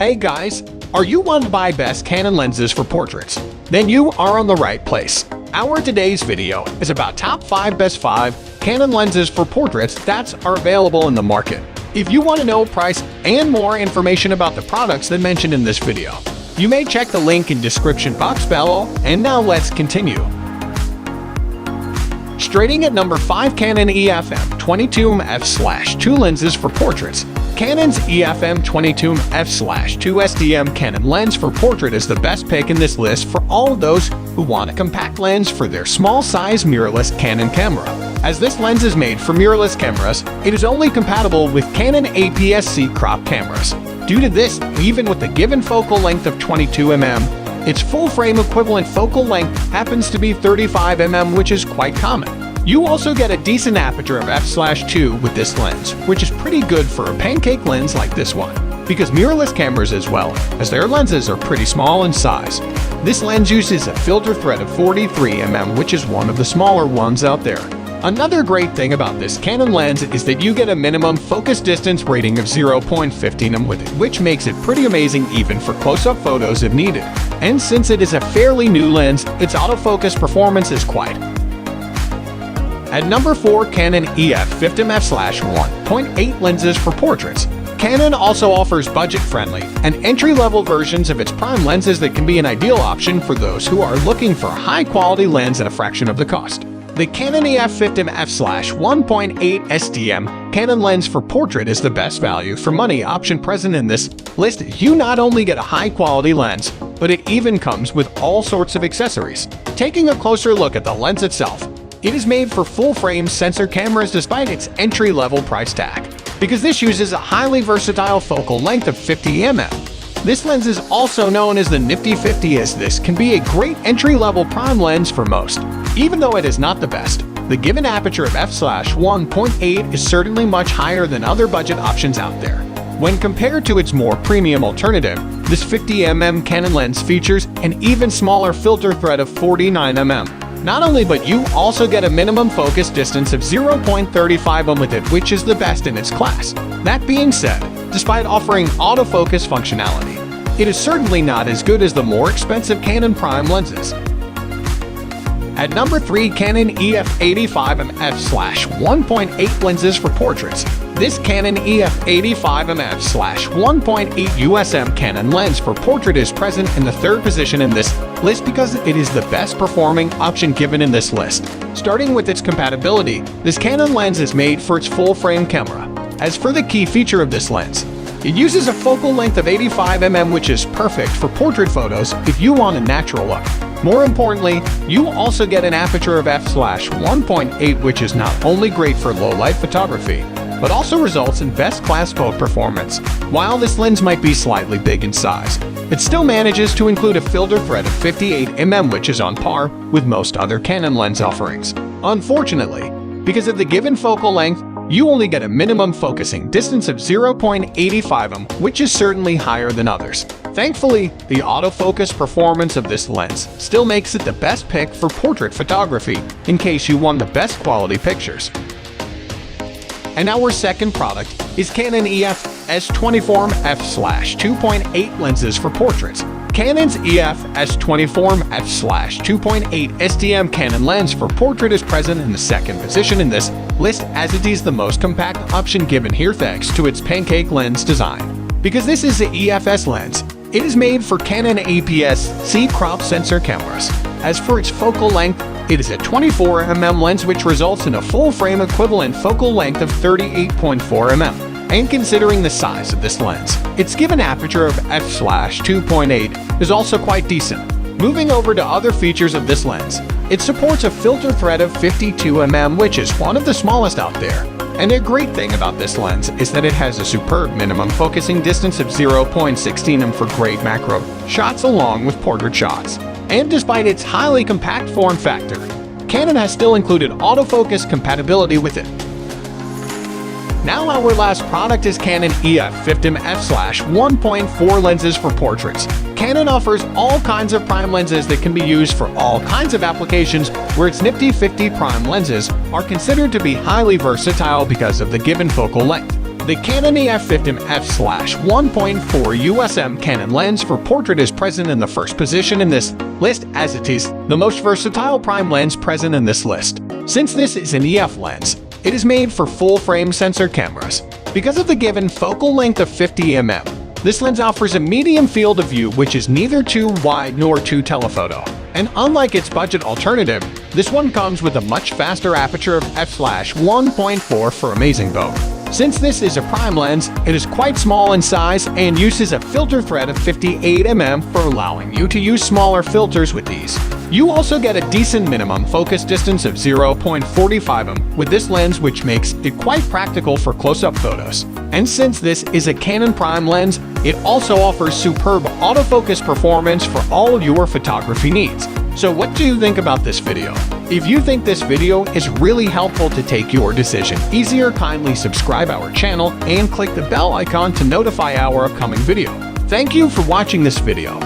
Hey guys, are you one to buy best Canon lenses for portraits? Then you are on the right place. Our today's video is about top 5 best 5 Canon lenses for portraits that are available in the market. If you want to know price and more information about the products that mentioned in this video, you may check the link in description box below. And now let's continue. Starting at number 5, Canon EF M22mm/2 lenses for portraits. Canon's EF M22mm/2 SDM Canon lens for portrait is the best pick in this list for all of those who want a compact lens for their small-size mirrorless Canon camera. As this lens is made for mirrorless cameras, it is only compatible with Canon APS-C crop cameras. Due to this, even with the given focal length of 22mm, its full-frame equivalent focal length happens to be 35mm, which is quite common. You also get a decent aperture of f/2 with this lens, which is pretty good for a pancake lens like this one, because mirrorless cameras as well as their lenses are pretty small in size. This lens uses a filter thread of 43mm, which is one of the smaller ones out there. Another great thing about this Canon lens is that you get a minimum focus distance rating of 0.15mm with it, which makes it pretty amazing even for close-up photos if needed. And since it is a fairly new lens, its autofocus performance is quite. At number 4, Canon EF 50mm/1.8 lenses for portraits. Canon also offers budget-friendly and entry-level versions of its prime lenses that can be an ideal option for those who are looking for a high-quality lens at a fraction of the cost. The Canon EF 50mm/1.8 SDM Canon lens for portrait is the best value for money option present in this list. You not only get a high-quality lens, but it even comes with all sorts of accessories. Taking a closer look at the lens itself, it is made for full-frame sensor cameras despite its entry-level price tag, because this uses a highly versatile focal length of 50mm. This lens is also known as the Nifty 50, as this can be a great entry-level prime lens for most. Even though it is not the best, the given aperture of f/1.8 is certainly much higher than other budget options out there. When compared to its more premium alternative, this 50mm Canon lens features an even smaller filter thread of 49mm. Not only, but you also get a minimum focus distance of 0.35mm with it, which is the best in its class. That being said, despite offering autofocus functionality, it is certainly not as good as the more expensive Canon prime lenses. At number 3, Canon EF 85mm/1.8 lenses for portraits. This Canon EF 85mm/1.8 USM Canon lens for portrait is present in the 3rd position in this list because it is the best performing option given in this list. Starting with its compatibility, this Canon lens is made for its full-frame camera. As for the key feature of this lens, it uses a focal length of 85mm, which is perfect for portrait photos if you want a natural look. More importantly, you also get an aperture of f/1.8, which is not only great for low-light photography, but also results in best-class photo performance. While this lens might be slightly big in size, it still manages to include a filter thread of 58mm, which is on par with most other Canon lens offerings. Unfortunately, because of the given focal length, you only get a minimum focusing distance of 0.85mm, which is certainly higher than others. Thankfully, the autofocus performance of this lens still makes it the best pick for portrait photography in case you want the best quality pictures. And our second product is Canon EF S24mm/2.8 lenses for portraits. Canon's EF S24mm/2.8 SDM Canon lens for portrait is present in the 2nd position in this list, as it is the most compact option given here thanks to its pancake lens design. Because this is the EFS lens, it is made for Canon APS-C crop sensor cameras. As for its focal length, it is a 24mm lens, which results in a full-frame equivalent focal length of 38.4mm. And considering the size of this lens, its given aperture of f/2.8 is also quite decent. Moving over to other features of this lens, it supports a filter thread of 52mm, which is one of the smallest out there. And a great thing about this lens is that it has a superb minimum focusing distance of 0.16mm for great macro shots along with portrait shots. And despite its highly compact form factor, Canon has still included autofocus compatibility with it. Now our last product is Canon EF 50mm/1.4 lenses for portraits. Canon offers all kinds of prime lenses that can be used for all kinds of applications, where its Nifty 50 prime lenses are considered to be highly versatile because of the given focal length. The Canon EF 50F/1.4 USM Canon lens for portrait is present in the first position in this list, as it is the most versatile prime lens present in this list. Since this is an EF lens, it is made for full-frame sensor cameras. Because of the given focal length of 50 mm, this lens offers a medium field of view which is neither too wide nor too telephoto. And unlike its budget alternative, this one comes with a much faster aperture of f/1.4 for amazing both. Since this is a prime lens, it is quite small in size and uses a filter thread of 58 mm for allowing you to use smaller filters with ease. You also get a decent minimum focus distance of 0.45 mm with this lens, which makes it quite practical for close-up photos. And since this is a Canon prime lens, it also offers superb autofocus performance for all your photography needs. So what do you think about this video? If you think this video is really helpful to take your decision easier, kindly subscribe our channel and click the bell icon to notify our upcoming video. Thank you for watching this video.